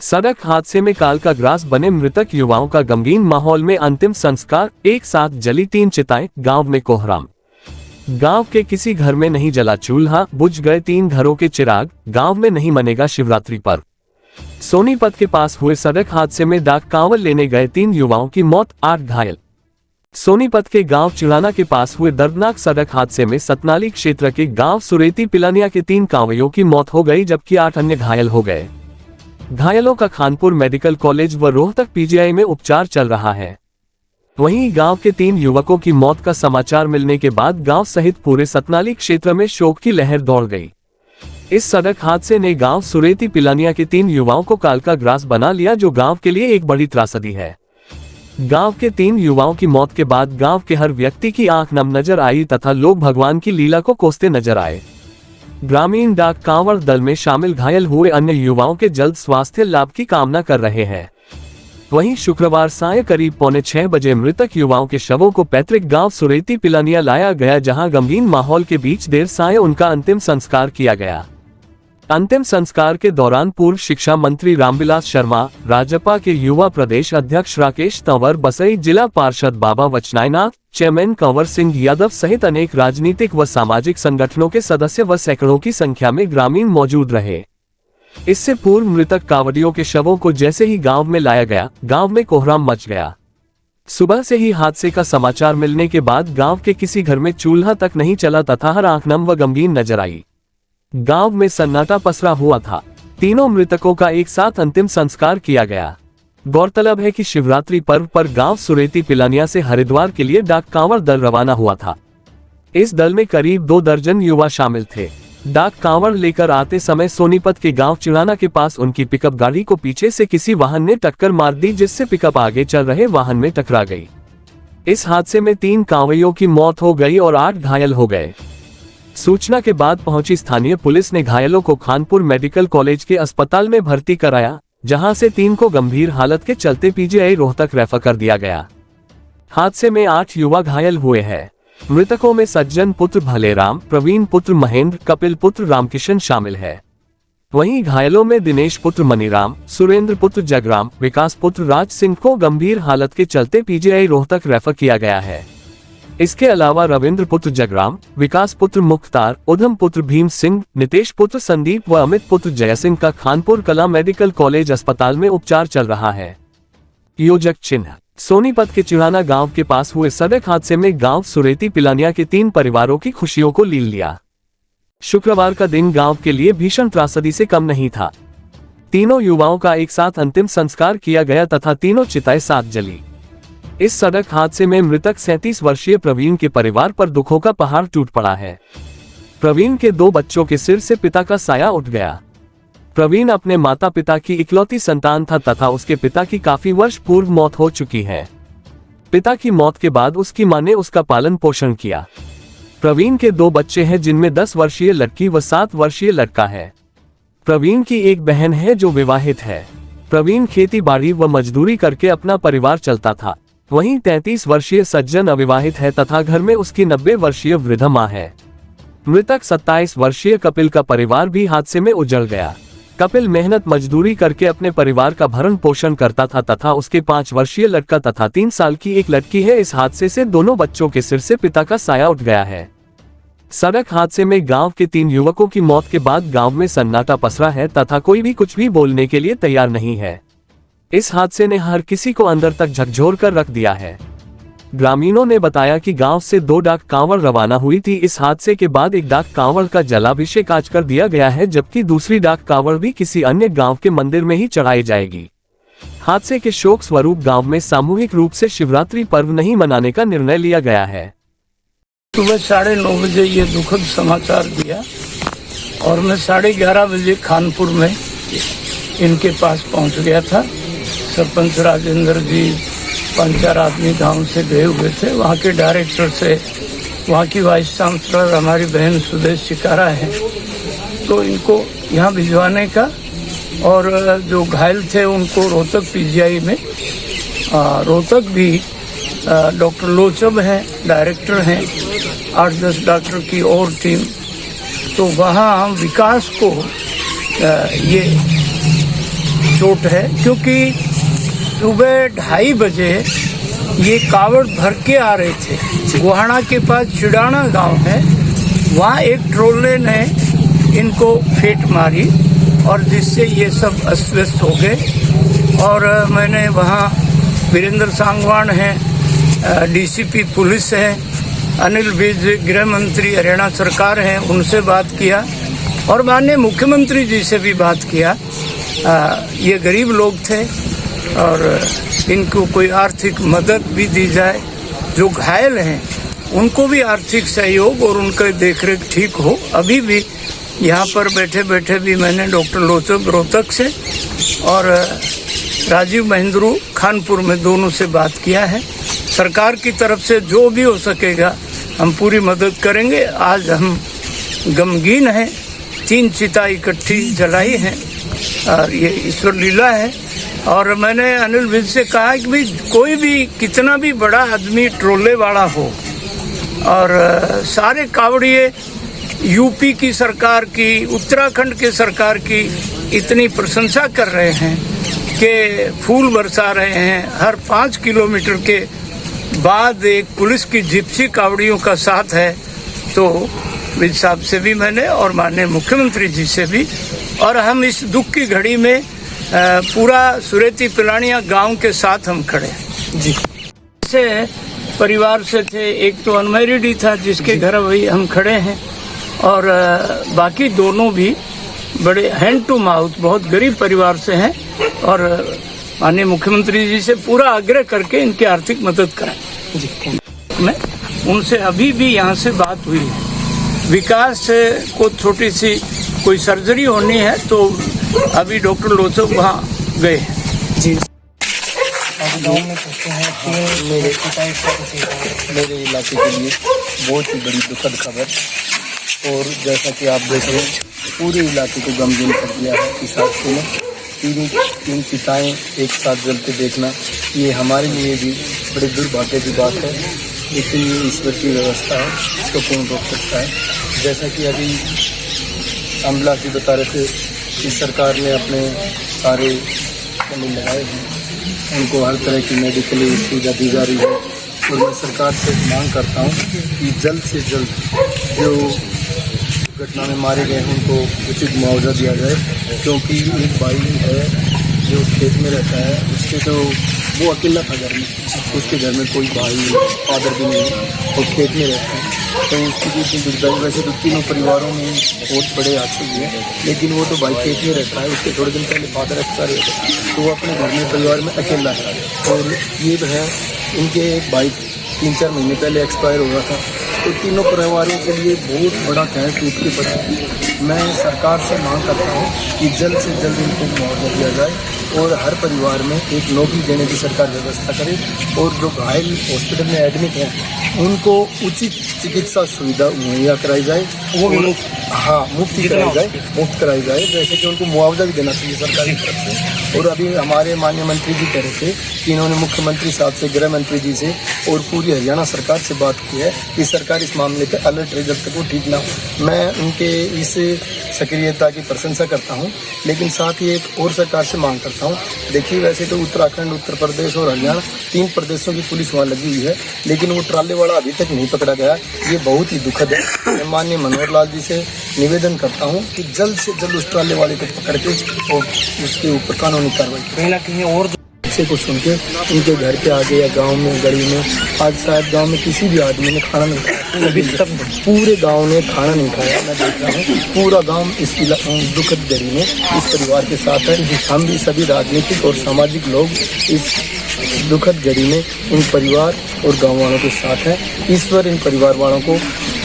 सड़क हादसे में काल का ग्रास बने मृतक युवाओं का गमगीन माहौल में अंतिम संस्कार। एक साथ जली 3 चिताएं, गांव में कोहराम। गांव के किसी घर में नहीं जला चूल्हा, बुझ गए 3 घरों के चिराग। गांव में नहीं मनेगा शिवरात्रि पर्व। सोनीपत के पास हुए सड़क हादसे में डाक कांवड़ लेने गए 3 युवाओं की मौत, 8 घायल। सोनीपत के गांव चिड़ाना के पास हुए दर्दनाक सड़क हादसे में सतनाली क्षेत्र के गांव सुरेती पिलानिया के 3 कांवड़ियों की मौत हो गई, जबकि 8 अन्य घायल हो गए। घायलों का खानपुर मेडिकल कॉलेज व रोहतक पीजीआई में उपचार चल रहा है। वहीं गांव के 3 युवकों की मौत का समाचार मिलने के बाद गांव सहित पूरे सतनाली क्षेत्र में शोक की लहर दौड़ गई। इस सड़क हादसे ने गांव सुरेती पिलानिया के 3 युवाओं को काल का ग्रास बना लिया, जो गांव के लिए एक बड़ी त्रासदी है। गांव के 3 युवाओं की मौत के बाद गांव के हर व्यक्ति की आंख नम नजर आई तथा लोग भगवान की लीला को कोसते नजर आए। ग्रामीण डाक कांवड़ दल में शामिल घायल हुए अन्य युवाओं के जल्द स्वास्थ्य लाभ की कामना कर रहे हैं। वहीं शुक्रवार साय करीब 5:45 बजे मृतक युवाओं के शवों को पैतृक गांव सुरेती पिलानिया लाया गया, जहां गमगीन माहौल के बीच देर साय उनका अंतिम संस्कार किया गया। अंतिम संस्कार के दौरान पूर्व शिक्षा मंत्री रामविलास शर्मा, राजपा के युवा प्रदेश अध्यक्ष राकेश तंवर बसई, जिला पार्षद बाबा वचनायनाथ, चेयरमैन कंवर सिंह यादव सहित अनेक राजनीतिक व सामाजिक संगठनों के सदस्य व सैकड़ों की संख्या में ग्रामीण मौजूद रहे। इससे पूर्व मृतक कांवड़ियों के शवों को जैसे ही गांव में लाया गया, गांव में कोहराम मच गया। सुबह से ही हादसे का समाचार मिलने के बाद गांव के किसी घर में चूल्हा तक नहीं चला तथा हर आंख नम व गमगीन नजर आई। गांव में सन्नाटा पसरा हुआ था। तीनों मृतकों का एक साथ अंतिम संस्कार किया गया। गौरतलब है कि शिवरात्रि पर्व पर गांव सुरेती पिलानिया से हरिद्वार के लिए डाक कांवड़ दल रवाना हुआ था। इस दल में करीब 2 दर्जन युवा शामिल थे। डाक कांवड़ लेकर आते समय सोनीपत के गांव चिड़ाना के पास उनकी पिकअप गाड़ी को पीछे से किसी वाहन ने टक्कर मार दी, जिससे पिकअप आगे चल रहे वाहन में टकरा गई। इस हादसे में 3 कांवड़ियों की मौत हो गई और 8 घायल हो गए। सूचना के बाद पहुंची स्थानीय पुलिस ने घायलों को खानपुर मेडिकल कॉलेज के अस्पताल में भर्ती कराया, जहां से 3 को गंभीर हालत के चलते पीजीआई रोहतक रेफर कर दिया गया। हादसे में 8 युवा घायल हुए हैं। मृतकों में सज्जन पुत्र भलेराम, प्रवीण पुत्र महेंद्र, कपिल पुत्र रामकिशन शामिल है। वहीं घायलों में दिनेश पुत्र मनीराम, सुरेंद्र पुत्र जगराम, विकास पुत्र राज सिंह को गंभीर हालत के चलते पीजीआई रोहतक रेफर किया गया है। इसके अलावा रविंद्र पुत्र जगराम, विकास पुत्र मुख्तार, उधम पुत्र भीम सिंह, नितेश पुत्र संदीप व अमित पुत्र जय सिंह का खानपुर कला मेडिकल कॉलेज अस्पताल में उपचार चल रहा है। योजक चिन्ह। सोनीपत के चिड़ाना गांव के पास हुए सड़क हादसे में गांव सुरेती पिलानिया के 3 परिवारों की खुशियों को लील लिया। शुक्रवार का दिन गांव के लिए भीषण त्रासदी से कम नहीं था। तीनों युवाओं का एक साथ अंतिम संस्कार किया गया तथा तीनों चिताएं साथ जली। इस सड़क हादसे में मृतक 37 वर्षीय प्रवीण के परिवार पर दुखों का पहाड़ टूट पड़ा है। प्रवीण के 2 बच्चों के सिर से पिता का साया उठ गया। प्रवीण अपने माता पिता की इकलौती संतान था तथा उसके पिता की काफी वर्ष पूर्व मौत हो चुकी है। पिता की मौत के बाद उसकी मां ने उसका पालन पोषण किया। प्रवीण के 2 बच्चे हैं, जिनमें 10 वर्षीय लड़की व 7 वर्षीय लड़का है। प्रवीण की एक बहन है जो विवाहित है। प्रवीण खेती बाड़ी व मजदूरी करके अपना परिवार चलता था। वहीं 33 वर्षीय सज्जन अविवाहित है तथा घर में उसकी 90 वर्षीय वृद्ध मां है। मृतक 27 वर्षीय कपिल का परिवार भी हादसे में उजड़ गया। कपिल मेहनत मजदूरी करके अपने परिवार का भरण पोषण करता था तथा उसके 5 वर्षीय लड़का तथा 3 साल की एक लड़की है। इस हादसे से दोनों बच्चों के सिर से पिता का साया उठ गया है। सड़क हादसे में गांव के 3 युवकों की मौत के बाद गांव में सन्नाटा पसरा है तथा कोई भी कुछ भी बोलने के लिए तैयार नहीं है। इस हादसे ने हर किसी को अंदर तक झकझोर कर रख दिया है। ग्रामीणों ने बताया कि गांव से 2 डाक कांवड़ रवाना हुई थी। इस हादसे के बाद एक डाक कांवड़ का जलाभिषेक आज कर दिया गया है, जबकि दूसरी डाक कांवड़ भी किसी अन्य गांव के मंदिर में ही चढ़ाई जाएगी। हादसे के शोक स्वरूप गांव में सामूहिक रूप से शिवरात्रि पर्व नहीं मनाने का निर्णय लिया गया है। सुबह 9:30 बजे ये दुखद समाचार दिया और मैं 11:30 बजे खानपुर में इनके पास पहुंच गया था। सरपंच राजेंद्र जी 5-4 आदमी गांव से गए हुए थे। वहाँ के डायरेक्टर से, वहाँ की वाइस चांसलर हमारी बहन सुदेश शिकारा है, तो इनको यहाँ भिजवाने का, और जो घायल थे उनको रोहतक पीजीआई में, रोहतक भी डॉक्टर लोचब हैं, डायरेक्टर हैं, 8-10 डॉक्टर की और टीम, तो वहाँ विकास को ये चोट है, क्योंकि सुबह 2:30 बजे ये कावड़ भर के आ रहे थे। गोहाना के पास चिड़ाना गांव है, वहाँ एक ट्रोले ने इनको फेंट मारी और जिससे ये सब अस्त व्यस्त हो गए। और मैंने वहाँ वीरेंद्र सांगवान हैं, डीसीपी पुलिस है, अनिल विज गृह मंत्री हरियाणा सरकार हैं, उनसे बात किया और माननीय मुख्यमंत्री जी से भी बात किया। ये गरीब लोग थे और इनको कोई आर्थिक मदद भी दी जाए। जो घायल हैं उनको भी आर्थिक सहयोग और उनका देखरेख ठीक हो। अभी भी यहाँ पर बैठे बैठे भी मैंने डॉक्टर लोचन रोहतक से और राजीव महेंद्रू खानपुर में दोनों से बात किया है। सरकार की तरफ से जो भी हो सकेगा हम पूरी मदद करेंगे। आज हम गमगीन हैं, 3 चिता इकट्ठी जलाई हैं और ये ईश्वर लीला है। और मैंने अनिल विज से कहा कि भाई कोई भी कितना भी बड़ा आदमी ट्रोले वाला हो और सारे कावड़िए यूपी की सरकार की, उत्तराखंड के सरकार की इतनी प्रशंसा कर रहे हैं कि फूल बरसा रहे हैं। हर 5 किलोमीटर के बाद एक पुलिस की जिप्सी कावड़ियों का साथ है। तो विज साहब से भी मैंने और माननीय मुख्यमंत्री जी से भी, और हम इस दुख की घड़ी में पूरा सुरेती पिलानिया गांव के साथ हम खड़े जी। से परिवार से थे, एक तो अनमैरिड ही था जिसके घर वही हम खड़े हैं और बाकी दोनों भी बड़े हैंड टू माउथ बहुत गरीब परिवार से हैं और माननीय मुख्यमंत्री जी से पूरा आग्रह करके इनकी आर्थिक मदद कराएं जी। मैं उनसे अभी भी यहाँ से बात हुई है। विकास को छोटी सी कोई सर्जरी होनी है तो अभी डॉक्टर लोचक वहाँ गए हैं जी। गाँव में कहते हैं कि मेरे इलाके के लिए बहुत ही बड़ी दुखद खबर और जैसा कि आप देख रहे हैं पूरे इलाके को गमगीन कर दिया है इस हादसे में। 3 चिताएं एक साथ जलते देखना ये हमारे लिए भी बड़े दुर्भाग्य की बात है, लेकिन ये ईश्वर की व्यवस्था है, इसको कौन रोक सकता है। जैसा कि अभी अमला जी बता रहे थे कि सरकार ने अपने सारे कमी लगाए हैं, उनको हर तरह की मेडिकली सुविधा दी जा रही है और मैं सरकार से मांग करता हूँ कि जल्द से जल्द जो घटना में मारे गए हैं उनको उचित मुआवजा दिया जाए, क्योंकि एक भाई है जो खेत में रहता है, उसके तो वो अकेला था घर में, उसके घर में कोई भाई फादर भी नहीं और खेत में रहता है, तो उसकी भी इतनी दुर्दाई। वैसे तो तीनों परिवारों में बहुत बड़े हादसे हुए हैं, लेकिन वो तो भाई खेत में रहता है, उसके थोड़े दिन पहले फादर एक्सपायर हुए थे, तो वो अपने घर में परिवार में अकेला है। और ये जो है इनके एक भाई 3-4 महीने पहले एक्सपायर हुआ था, तो तीनों परिवारों के लिए बहुत बड़ा कहर टूट के पड़ा। मैं सरकार से मांग करता हूँ कि जल्द से जल्द इनको मुआवजा दिया जाए और हर परिवार में एक नौकरी देने की सरकार व्यवस्था करे और जो घायल हॉस्पिटल में एडमिट हैं उनको उचित चिकित्सा सुविधा मुहैया कराई जाए, वो मुफ्त कराई जाए, जैसे कि उनको मुआवजा भी देना चाहिए सरकारी तरफ से। और अभी हमारे माननीय मंत्री जी कह रहे थे कि इन्होंने मुख्यमंत्री साहब से, गृह मंत्री जी से और पूरी हरियाणा सरकार से बात की है कि सरकार इस मामले पर अलर्ट रहे जब तक वो ठीक ना हो। मैं उनके इस सक्रियता की प्रशंसा करता हूं, लेकिन साथ ही एक और सरकार से मांग करता हूं। देखिए वैसे तो उत्तराखंड, उत्तर प्रदेश और हरियाणा 3 प्रदेशों की पुलिस वहाँ लगी हुई है, लेकिन वो ट्राले वाला अभी तक नहीं पकड़ा गया। ये बहुत ही दुखद है। मैं माननीय मनोहर लाल जी से निवेदन करता हूँ कि जल्द से जल्द उस ट्राले वाले को पकड़ के और उसके ऊपर कानूनी कार्रवाई कहीं ना कहीं। और को सुन के उनके घर के आगे या गांव में, गली में, आज शायद गांव में किसी भी आदमी ने खाना नहीं खाया, अभी तक पूरे गांव ने खाना नहीं खाया। मैं देख रहा हूँ पूरा गांव इस दुखद घड़ी में इस परिवार के साथ है। हम भी सभी राजनीतिक और सामाजिक लोग इस दुखद घड़ी में इन परिवार और गाँव वालों के साथ हैं। ईश्वर इन परिवार वालों को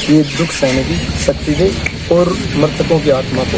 ये दुख सहने की शक्ति दे और मृतकों की आत्मा को